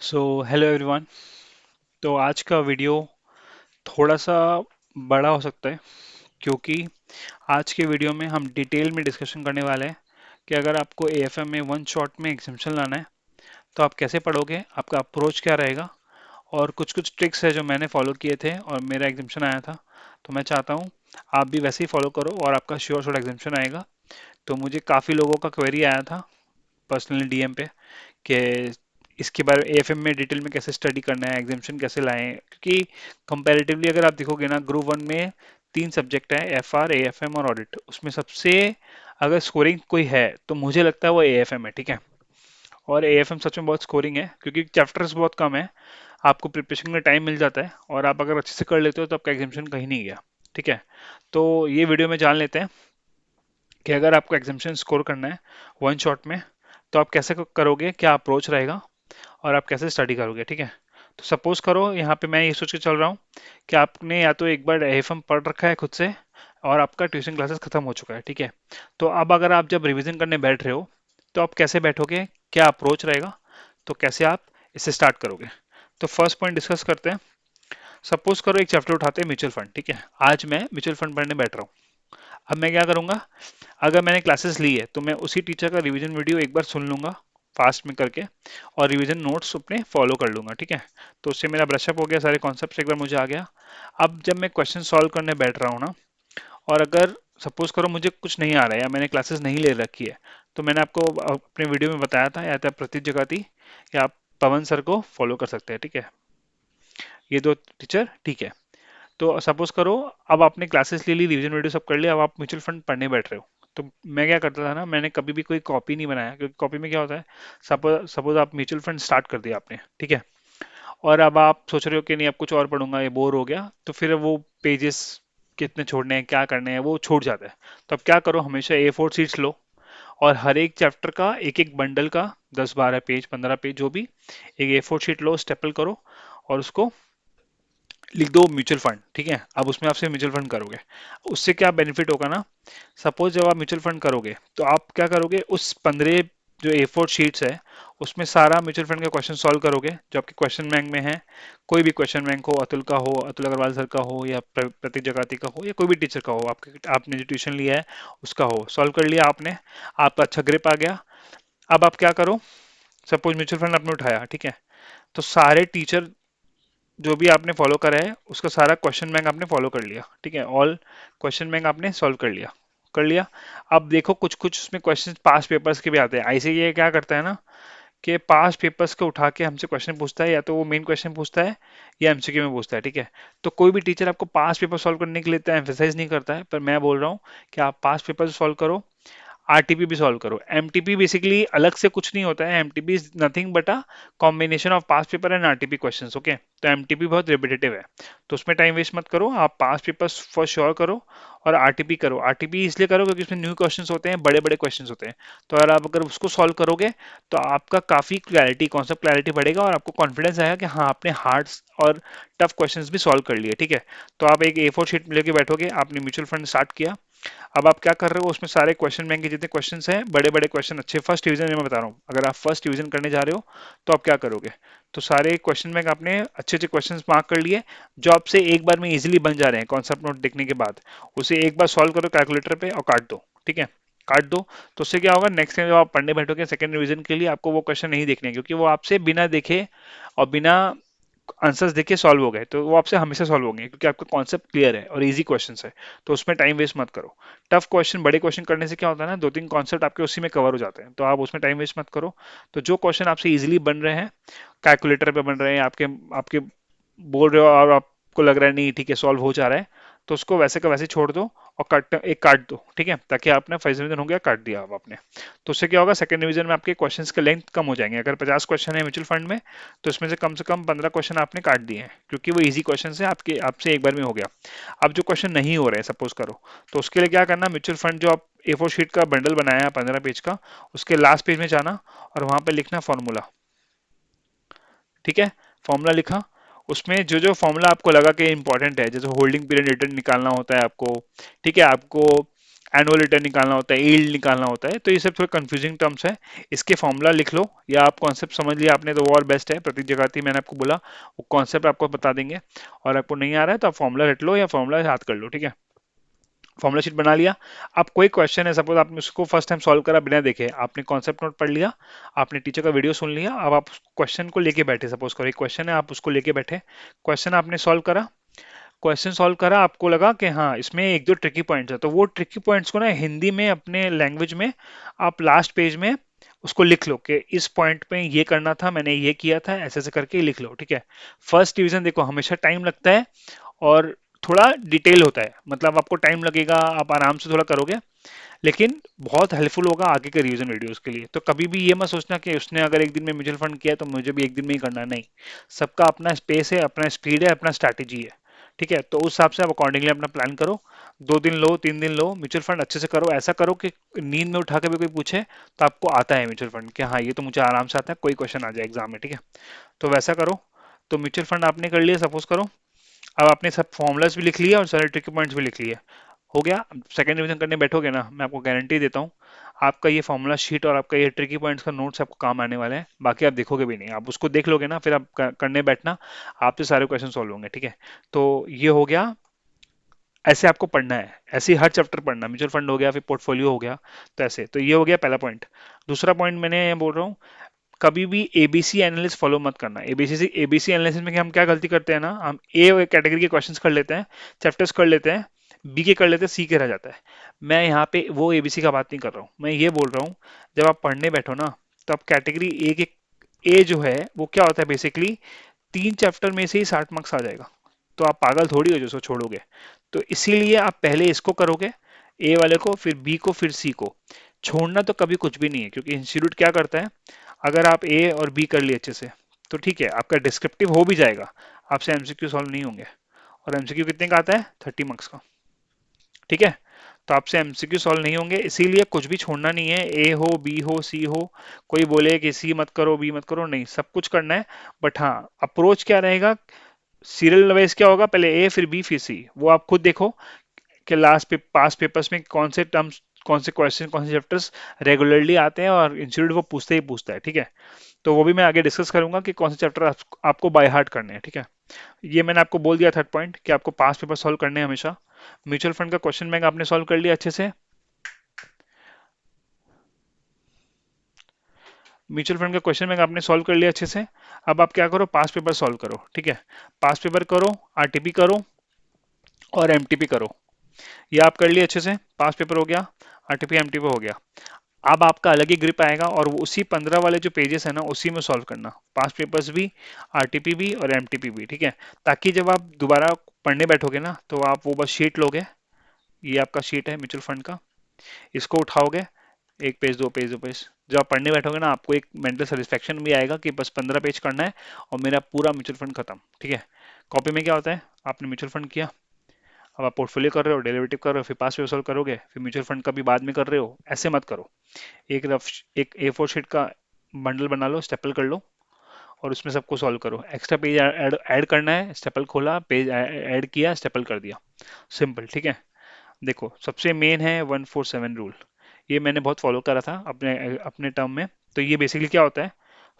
Hello everyone. तो आज का वीडियो थोड़ा सा बड़ा हो सकता है, क्योंकि आज के वीडियो में हम डिटेल में डिस्कशन करने वाले हैं कि अगर आपको एएफएम में वन शॉट में एग्जाम्पशन लाना है तो आप कैसे पढ़ोगे, आपका अप्रोच क्या रहेगा। और कुछ कुछ ट्रिक्स है जो मैंने फॉलो किए थे और मेरा एग्जाम्पशन आया था, तो मैं चाहता हूँ आप भी वैसे ही फॉलो करो और आपका श्योर शॉट एग्जाम्पशन आएगा। तो मुझे काफ़ी लोगों का क्वेरी आया था पर्सनली डीएम पे कि इसके बारे में एएफएम में डिटेल में कैसे स्टडी करना है, एग्जाम्पशन कैसे लाएं, क्योंकि कंपैरेटिवली अगर आप देखोगे ना, ग्रुप वन में तीन सब्जेक्ट है, एफआर एएफएम और ऑडिट। उसमें सबसे अगर स्कोरिंग कोई है तो मुझे लगता है वो एएफएम है, ठीक है। और एएफएम सच में बहुत स्कोरिंग है क्योंकि चैप्टर्स बहुत कम है, आपको प्रिपरेशन में टाइम मिल जाता है और आप अगर अच्छे से कर लेते हो तो आपका एग्जाम्पशन कहीं नहीं गया, ठीक है। तो ये वीडियो में जान लेते हैं कि अगर आपको एग्जाम्पशन स्कोर करना है वन शॉट में तो आप कैसे करोगे, क्या अप्रोच रहेगा और आप कैसे स्टडी करोगे, ठीक है। तो सपोज करो यहाँ पे मैं ये सोच के चल रहा हूँ कि आपने या तो एक बार एएफएम पढ़ रखा है खुद से और आपका ट्यूशन क्लासेस खत्म हो चुका है, ठीक है। तो अब अगर आप जब रिवीजन करने बैठ रहे हो तो आप कैसे बैठोगे, क्या अप्रोच रहेगा, तो कैसे आप इसे स्टार्ट करोगे। तो फर्स्ट पॉइंट डिस्कस करते हैं। सपोज करो एक चैप्टर उठाते हैं म्यूचुअल फंड, ठीक है। आज मैं म्यूचुअल फंड पढ़ने बैठ रहा हूँ। अब मैं क्या करूंगा, अगर मैंने क्लासेस ली है तो मैं उसी टीचर का रिवीजन वीडियो एक बार सुन लूंगा फास्ट में करके, और रिवीजन नोट्स अपने फॉलो कर लूंगा, ठीक है। तो उससे मेरा ब्रशअप हो गया, सारे कॉन्सेप्ट्स एक बार मुझे आ गया। अब जब मैं क्वेश्चन सॉल्व करने बैठ रहा हूँ ना, और अगर सपोज करो मुझे कुछ नहीं आ रहा है या मैंने क्लासेस नहीं ले रखी है, तो मैंने आपको अपने वीडियो में बताया था, या तो प्रतीक जगती या आप पवन सर को फॉलो कर सकते हैं, ठीक है। ये दो टीचर, ठीक है। तो सपोज करो अब आपने क्लासेस ले ली, रिवीजन वीडियो सब कर लिया, अब आप म्यूचुअल फंड पढ़ने बैठ रहे हो। तो मैं क्या करता था ना, मैंने कभी भी कोई कॉपी नहीं बनाया, क्योंकि कॉपी में क्या होता है, सपोज सपोज आप म्यूचुअल फंड स्टार्ट कर दिया आपने, ठीक है। और अब आप सोच रहे हो कि नहीं अब कुछ और पढ़ूंगा, ये बोर हो गया, तो फिर वो पेजेस कितने छोड़ने हैं, क्या करने हैं, वो छूट जाता है। तो अब क्या करो, हमेशा A4 शीट्स लो और हर एक चैप्टर का एक एक बंडल का 10 12 पेज 15 पेज जो भी, एक A4 शीट लो, स्टेपल करो और उसको लिख दो म्यूचुअल फंड, ठीक है। अब उसमें आपसे म्यूचुअल फंड करोगे, उससे क्या बेनिफिट होगा ना, सपोज जब आप म्यूचुअल फंड करोगे तो आप क्या करोगे, उस 15 जो A4 शीट्स है उसमें सारा म्यूचुअल फंड का क्वेश्चन सॉल्व करोगे जो आपके क्वेश्चन बैंक में है। कोई भी क्वेश्चन बैंक हो, अतुल का हो, अतुल अग्रवाल सर का हो, या प्रतीक जगाती का हो, या कोई भी टीचर का हो, आपके आपने जो ट्यूशन लिया है उसका हो, सॉल्व कर लिया आपने, आपका अच्छा ग्रिप आ गया। अब आप क्या करो, सपोज म्यूचुअल फंड आपने उठाया, ठीक है। तो सारे टीचर जो भी आपने फॉलो करा है उसका सारा क्वेश्चन बैंक आपने फॉलो कर लिया, ठीक है। ऑल क्वेश्चन बैंक आपने सॉल्व कर लिया। अब देखो कुछ कुछ उसमें क्वेश्चन पास पेपर्स के भी आते हैं, आईसीए क्या करता है ना, कि पास पेपर्स को उठा के हमसे क्वेश्चन पूछता है, या तो वो मेन क्वेश्चन पूछता है या एमसीक्यू में पूछता है, ठीक है। तो कोई भी टीचर आपको पास पेपर सॉल्व करने के लिए इतना एम्फेसाइज नहीं करता है, पर मैं बोल रहा हूँ कि आप पास पेपर सॉल्व करो, आरटीपी भी सॉल्व करो। एमटीपी बेसिकली अलग से कुछ नहीं होता है, MTP is nothing but a combination of pass paper and RTP questions, okay. तो एमटीपी बहुत रिपीटेटिव है, तो उसमें टाइम वेस्ट मत करो, आप पास पेपर्स फॉर श्योर करो और आरटीपी करो। आरटीपी इसलिए करो क्योंकि उसमें न्यू क्वेश्चंस होते हैं, बड़े बड़े क्वेश्चंस होते हैं। तो अगर उसको सॉल्व करोगे तो आपका काफी क्लैरिटी, कॉन्सेप्ट क्लैरिटी बढ़ेगा और आपको कॉन्फिडेंस आएगा कि हाँ आपने हार्ड और टफ क्वेश्चंस भी सॉल्व कर लिए, ठीक है। तो आप एक A4 शीट लेके बैठोगे, आपने म्यूचुअल फंड स्टार्ट किया। अब आप क्या कर रहे हो, उसमें सारे क्वेश्चन बैंक के जितने क्वेश्चंस हैं, बड़े बड़े क्वेश्चन, अच्छे फर्स्ट डिवीजन में मैं बता रहा हूँ, अगर आप फर्स्ट डिवीजन करने जा रहे हो तो आप क्या करोगे, तो सारे क्वेश्चन बैंक आपने अच्छे अच्छे क्वेश्चंस मार्क कर लिए जो आपसे एक बार में इजीली बन जा रहे हैं कॉन्सेप्ट नोट देखने के बाद। उसे एक बार सॉल्व करो कैलकुलेटर पे और काट दो, ठीक है। काट दो। तो उससे क्या होगा, नेक्स्ट टाइम जब आप पढ़ने बैठोगे सेकंड रिवीजन के लिए, आपको वो क्वेश्चन नहीं देखने हैं, क्योंकि वो आपसे बिना देखे और बिना आंसर्स देखे सॉल्व हो गए, तो वो आपसे हमेशा सॉल्व होंगे क्योंकि आपका कॉन्सेप्ट क्लियर है और इजी क्वेश्चन है। तो उसमें टाइम वेस्ट मत करो। टफ क्वेश्चन, बड़े क्वेश्चन करने से क्या होता है ना, दो तीन कॉन्सेप्ट आपके उसी में कवर हो जाते हैं, तो आप उसमें टाइम वेस्ट मत करो। तो जो क्वेश्चन आपसे इजीली बन रहे हैं, कैलकुलेटर पे बन रहे हैं, आपके आपके बोल रहे हो और आपको लग रहा है नहीं ठीक है सॉल्व हो जा रहा है, तो उसको वैसे का वैसे छोड़ दो और काट दो, ठीक है, ताकि आपने फर्स्ट डिवीजन हो गया, काट दिया अब आपने। तो उससे क्या होगा, सेकंड डिवीजन में आपके क्वेश्चंस के लेंथ कम हो जाएंगे। अगर 50 क्वेश्चन है म्यूचुअल फंड में, तो इसमें से कम 15 क्वेश्चन आपने काट दिए हैं, क्योंकि वो इजी क्वेश्चन है, आपके आपसे एक बार में हो गया। अब जो क्वेश्चन नहीं हो रहे हैं सपोज करो, तो उसके लिए क्या करना, म्यूचुअल फंड जो आप A4 शीट का बंडल बनाया है 15 पेज का, उसके लास्ट पेज में जाना और वहां पे लिखना फॉर्मूला, ठीक है। फॉर्मूला लिखा, उसमें जो जो फॉर्मूला आपको लगा कि इंपॉर्टेंट है, जैसे होल्डिंग पीरियड रिटर्न निकालना होता है आपको, ठीक है, आपको एनुअल रिटर्न निकालना होता है, यील्ड निकालना होता है, तो ये सब थोड़े कंफ्यूजिंग टर्म्स है। इसके फॉर्मूला लिख लो, या आप कॉन्सेप्ट समझ लिया आपने तो वो और बेस्ट है। प्रतीक जगाती मैंने आपको बोला, वो कॉन्सेप्ट आपको बता देंगे। और आपको नहीं आ रहा है तो आप फॉर्मूला रट लो या फॉर्मूला याद कर लो, ठीक है। फॉर्मूला शीट बना लिया। अब कोई क्वेश्चन है, सपोज आपने उसको फर्स्ट टाइम सॉल्व करा बिना देखे, आपने कॉन्सेप्ट नोट पढ़ लिया, आपने टीचर का वीडियो सुन लिया, अब आप क्वेश्चन को लेके बैठे, सपोज करो एक क्वेश्चन है, आप उसको लेके बैठे, क्वेश्चन आपने सॉल्व करा। क्वेश्चन सॉल्व करा, आपको लगा कि हाँ इसमें एक दो ट्रिकी पॉइंट्स है, तो वो ट्रिकी पॉइंट्स को ना हिंदी में अपने लैंग्वेज में आप लास्ट पेज में उसको लिख लो कि इस पॉइंट पे ये करना था, मैंने ये किया था, ऐसे ऐसे करके लिख लो, ठीक है। फर्स्ट डिवीजन देखो हमेशा टाइम लगता है और थोड़ा डिटेल होता है, मतलब आपको टाइम लगेगा, आप आराम से थोड़ा करोगे, लेकिन बहुत हेल्पफुल होगा आगे के रिवीजन वीडियोस के लिए। तो कभी भी ये मत सोचना कि उसने अगर एक दिन में म्यूचुअल फंड किया तो मुझे भी एक दिन में ही करना है, नहीं। सबका अपना स्पेस है, अपना स्पीड है, अपना स्ट्रैटेजी है, ठीक है। तो उस हिसाब से आप अकॉर्डिंगली अपना प्लान करो। 2 दिन लो, 3 दिन लो, म्यूचुअल फंड अच्छे से करो, ऐसा करो कि नींद में उठा के भी कोई पूछे तो आपको आता है म्यूचुअल फंड, कि हाँ ये तो मुझे आराम से आता है, कोई क्वेश्चन आ जाए एग्जाम में, ठीक है। तो वैसा करो। तो म्यूचुअल फंड आपने कर लिया, सपोज करो। अब आपने सब फॉर्मुलाज भी लिख लिया और सारे ट्रिक पॉइंट्स भी लिख लिए, हो गया। सेकंड रिवीजन करने बैठोगे ना, मैं आपको गारंटी देता हूँ आपका ये फॉर्मूला शीट और आपका ये ट्रिकी पॉइंट्स का नोट्स आपको काम आने वाले हैं। बाकी आप देखोगे भी नहीं, आप उसको देख लोगे ना, फिर आप करने बैठना, आपसे सारे क्वेश्चन सॉल्व होंगे, ठीक है। तो ये हो गया, ऐसे आपको पढ़ना है, ऐसे ही हर चैप्टर पढ़ना, म्यूचुअल फंड हो गया, फिर पोर्टफोलियो हो गया, तो ऐसे। तो ये हो गया पहला पॉइंट। दूसरा पॉइंट मैंने ये बोल रहा हूँ, कभी भी एबीसी एनालिसिस फॉलो मत करना। एबीसी एनालिसिस में हम क्या गलती करते हैं ना, हम ए कैटेगरी के क्वेश्चंस कर लेते हैं, चैप्टर्स कर लेते हैं, बी के कर लेते हैं, सी के रह जाता है। मैं यहाँ पे वो एबीसी का बात नहीं कर रहा हूँ, मैं ये बोल रहा हूँ जब आप पढ़ने बैठो ना, तो आप कैटेगरी ए के, ए जो है वो क्या होता है बेसिकली, 3 चैप्टर में से ही 60 मार्क्स आ जाएगा। तो आप पागल थोड़ी हो जो उसको छोड़ोगे। तो इसीलिए आप पहले इसको करोगे, ए वाले को, फिर बी को, फिर सी को। छोड़ना तो कभी कुछ भी नहीं है, क्योंकि इंस्टीट्यूट क्या करता है, अगर आप ए और बी कर लिए अच्छे से तो ठीक है, आपका डिस्क्रिप्टिव हो भी जाएगा, आपसे एमसीक्यू सॉल्व नहीं होंगे। और एमसीक्यू कितने का आता है, 30 मार्क्स का, ठीक है। तो आपसे एमसीक्यू सॉल्व नहीं होंगे, इसीलिए कुछ भी छोड़ना नहीं है, ए हो, बी हो, सी हो। कोई बोले कि सी मत करो, बी मत करो, नहीं, सब कुछ करना है। बट हाँ, अप्रोच क्या रहेगा, सीरियल वाइज क्या होगा, पहले ए फिर बी फिर सी, वो आप खुद देखो कि लास्ट पे पास पेपर्स में कौन से टर्म्स, कौन से क्वेश्चन, कौन से चैप्टर्स रेगुलरली आते हैं, और इंस्टीट्यूट वो पूछते ही पूछता है, ठीक है। तो वो भी मैं आगे डिस्कस करूंगा कि कौन से चैप्टर आपको बाय हार्ट करने हैं, ठीक है। ये मैंने आपको बोल दिया थर्ड पॉइंट कि आपको पास पेपर सॉल्व करने हैं हमेशा। म्यूचुअल फंड का क्वेश्चन बैंक आपने सॉल्व कर लिया अच्छे से। म्यूचुअल फंड का क्वेश्चन बैंक आपने सॉल्व कर लिया अच्छे से। अब आप क्या करो, पास पेपर सॉल्व करो, ठीक है। पास पेपर करो, आरटीपी करो और एमटीपी करो। ये आप कर लिए अच्छे से, पास पेपर हो गया, आरटीपी एमटीपी हो गया। अब आपका अलग ही ग्रिप आएगा और वो उसी 15 वाले जो पेजेस है ना उसी में सॉल्व करना, पास पेपर्स भी, आरटीपी भी और एमटीपी भी, ठीक है। ताकि जब आप दोबारा पढ़ने बैठोगे ना तो आप वो बस शीट लोगे, ये आपका शीट है म्यूचुअल फंड का, इसको उठाओगे, एक पेज, 2 पेज, 2 पेज, जब आप पढ़ने बैठोगे ना आपको एक मेंटल सेटिस्फेक्शन भी आएगा कि बस 15 पेज करना है और मेरा पूरा म्यूचुअल फंड खत्म, ठीक है। कॉपी में क्या होता है, आपने म्यूचुअल फंड किया, अब आप पोर्टफोलियो कर रहे हो, डेरिवेटिव कर रहे हो, फिर पास सॉल्व करोगे, फिर म्यूचुअल फंड का भी बाद में कर रहे हो, ऐसे मत करो। एक रफ, एक A4 शीट का बंडल बना लो, स्टेपल कर लो और उसमें सबको सॉल्व करो। एक्स्ट्रा पेज ऐड ऐड करना है, स्टेपल खोला, पेज ऐड किया, स्टेपल कर दिया, सिंपल, ठीक है। देखो सबसे मेन है 147 रूल, ये मैंने बहुत फॉलो करा था अपने अपने टर्म में। तो ये बेसिकली क्या होता है,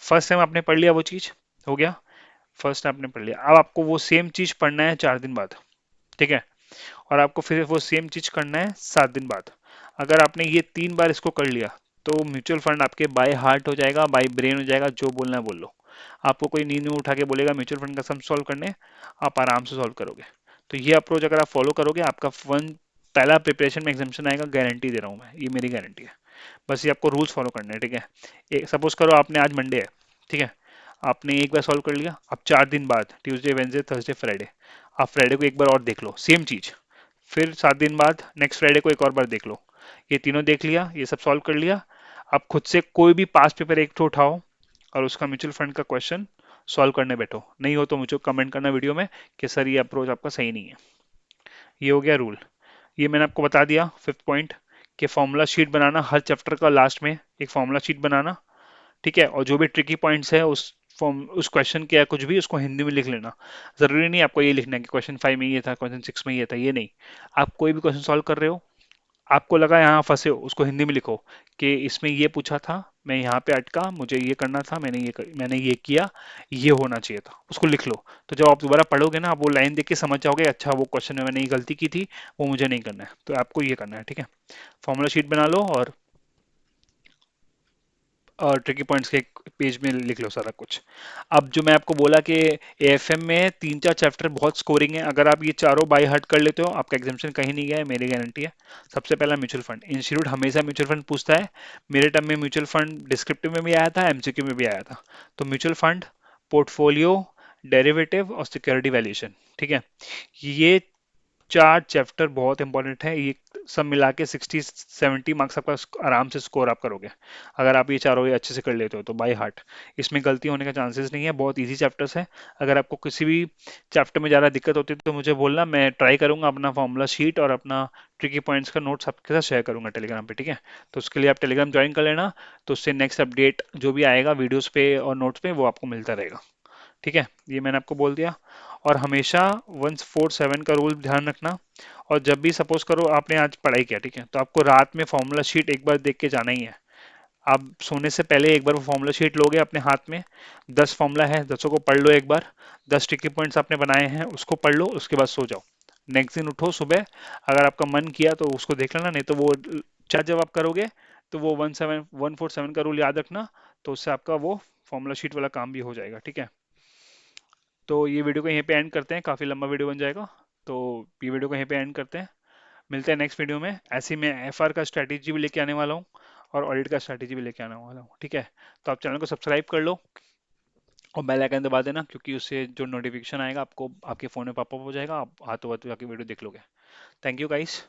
फर्स्ट टाइम आपने पढ़ लिया वो चीज, हो गया, फर्स्ट आपने पढ़ लिया, अब आपको वो सेम चीज पढ़ना है 4 दिन बाद, ठीक है। और आपको फिर वो सेम चीज करना है 7 दिन बाद। अगर आपने ये 3 बार इसको कर लिया तो म्यूचुअल फंड आपके बाय हार्ट हो जाएगा, बाय ब्रेन हो जाएगा, जो बोलना है बोल लो। आपको कोई नींद में उठा के बोलेगा म्यूचुअल फंड का सम सॉल्व करने, आप आराम से सॉल्व करोगे। तो ये अप्रोच अगर आप फॉलो करोगे, आपका वन पहला प्रिपरेशन में एग्जामिनेशन आएगा, गारंटी दे रहा हूँ मैं, ये मेरी गारंटी है। बस ये आपको रूल्स फॉलो करने हैं, ठीक है। सपोज करो आपने आज मंडे है, ठीक है, आपने एक बार सॉल्व कर लिया, अब 4 दिन बाद ट्यूसडे, वेंसडे, थर्सडे, फ्राइडे, आप फ्राइडे को एक बार और देख लो सेम चीज, फिर 7 दिन बाद नेक्स्ट फ्राइडे को एक और बार देख लो। ये तीनों देख लिया, ये सब सॉल्व कर लिया। अब खुद से कोई भी पास पेपर एक तो उठाओ और उसका म्यूचुअल फंड का क्वेश्चन सॉल्व करने बैठो, नहीं हो तो मुझे कमेंट करना वीडियो में कि सर ये अप्रोच आपका सही नहीं है। ये हो गया रूल, ये मैंने आपको बता दिया। फिफ्थ पॉइंट, कि फॉर्मूला शीट बनाना, हर चैप्टर का लास्ट में एक फॉर्मूला शीट बनाना, ठीक है। और जो भी ट्रिकी पॉइंट्स है उस फॉर्म, उस क्वेश्चन के या कुछ भी, उसको हिंदी में लिख लेना। जरूरी नहीं आपको ये लिखना है कि क्वेश्चन 5 में ये था, क्वेश्चन 6 में ये था, ये नहीं। आप कोई भी क्वेश्चन सॉल्व कर रहे हो, आपको लगा यहाँ फंसे हो, उसको हिंदी में लिखो कि इसमें ये पूछा था, मैं यहाँ पे अटका, मुझे ये करना था, मैंने ये किया, ये होना चाहिए था, उसको लिख लो। तो जब आप दोबारा पढ़ोगे ना, आप वो लाइन देख के समझ जाओगे, अच्छा वो क्वेश्चन में मैंने ये गलती की थी, वो मुझे नहीं करना है, तो आपको ये करना है, ठीक है। फॉर्मूला शीट बना लो और ट्रिकी पॉइंट्स के एक पेज में लिख लो सारा कुछ। अब जो मैं आपको बोला कि एएफएम में 3-4 चैप्टर बहुत स्कोरिंग है, अगर आप ये चारों बाय हार्ट कर लेते हो, आपका एग्जामिनेशन कहीं नहीं गया है, मेरी गारंटी है। सबसे पहला म्यूचुअल फंड, इंस्टीट्यूट हमेशा म्यूचुअल फंड पूछता है। मेरे टाइम में म्यूचुअल फंड डिस्क्रिप्टिव में भी आया था, एमसीक्यू में भी आया था। तो म्यूचुअल फंड, पोर्टफोलियो, डेरिवेटिव और सिक्योरिटी वैल्यूएशन, ठीक है। ये 4 चैप्टर बहुत इंपॉर्टेंट है, ये सब मिला के 60-70 मार्क्स आपका आराम से स्कोर आप करोगे, अगर आप ये चारों ये अच्छे से कर लेते हो तो बाय हार्ट। इसमें गलती होने का चांसेस नहीं है, बहुत इजी चैप्टर्स है। अगर आपको किसी भी चैप्टर में ज़्यादा दिक्कत होती है तो मुझे बोलना, मैं ट्राई करूंगा अपना फॉर्मूला शीट और अपना ट्रिकी पॉइंट्स का नोट्स आपके साथ शेयर करूंगा टेलीग्राम पे, ठीक है। तो उसके लिए आप टेलीग्राम ज्वाइन कर लेना, तो उससे नेक्स्ट अपडेट जो भी आएगा वीडियोस पे और नोट्स पे, वो आपको मिलता रहेगा, ठीक है। ये मैंने आपको बोल दिया। और हमेशा 147 का रूल ध्यान रखना। और जब भी सपोज करो आपने आज पढ़ाई किया, ठीक है, तो आपको रात में फॉर्मूला शीट एक बार देख के जाना ही है। आप सोने से पहले एक बार वो फॉर्मूला शीट लोगे अपने हाथ में, 10 फॉर्मूला है, 10 को पढ़ लो एक बार, 10 ट्रिकी पॉइंट्स आपने बनाए हैं उसको पढ़ लो, उसके बाद सो जाओ। नेक्स्ट दिन उठो सुबह, अगर आपका मन किया तो उसको देख लेना, नहीं तो वो चाहे जब आप करोगे तो वो 147 का रूल याद रखना, तो उससे आपका वो फॉर्मूला शीट वाला काम भी हो जाएगा, ठीक है। तो ये वीडियो को यहीं पे एंड करते हैं, काफ़ी लंबा वीडियो बन जाएगा। तो ये वीडियो को यहीं पे एंड करते हैं, मिलते हैं नेक्स्ट वीडियो में। ऐसे ही मैं एफआर का स्ट्रैटेजी भी लेके आने वाला हूँ और ऑडिट का स्ट्रैटेजी भी लेके आने वाला हूँ, ठीक है। तो आप चैनल को सब्सक्राइब कर लो और बेल आइकन दबा देना, क्योंकि उससे जो नोटिफिकेशन आएगा आपको आपके फ़ोन में पॉपअप हो जाएगा, आप हाथों हाथों जाके वीडियो देख लोगे। थैंक यू गाइस,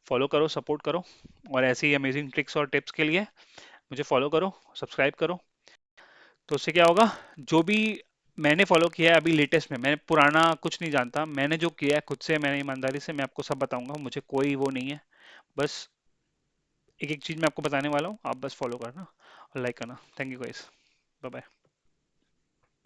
फॉलो करो, सपोर्ट करो, और ऐसी ही अमेजिंग ट्रिक्स और टिप्स के लिए मुझे फॉलो करो, सब्सक्राइब करो। तो उससे क्या होगा, जो भी मैंने फॉलो किया है अभी लेटेस्ट में, मैंने पुराना कुछ नहीं जानता, मैंने जो किया है खुद से, मैंने ईमानदारी से मैं आपको सब बताऊंगा, मुझे कोई वो नहीं है। बस एक एक चीज मैं आपको बताने वाला हूँ, आप बस फॉलो करना और लाइक करना। Thank you guys, bye bye.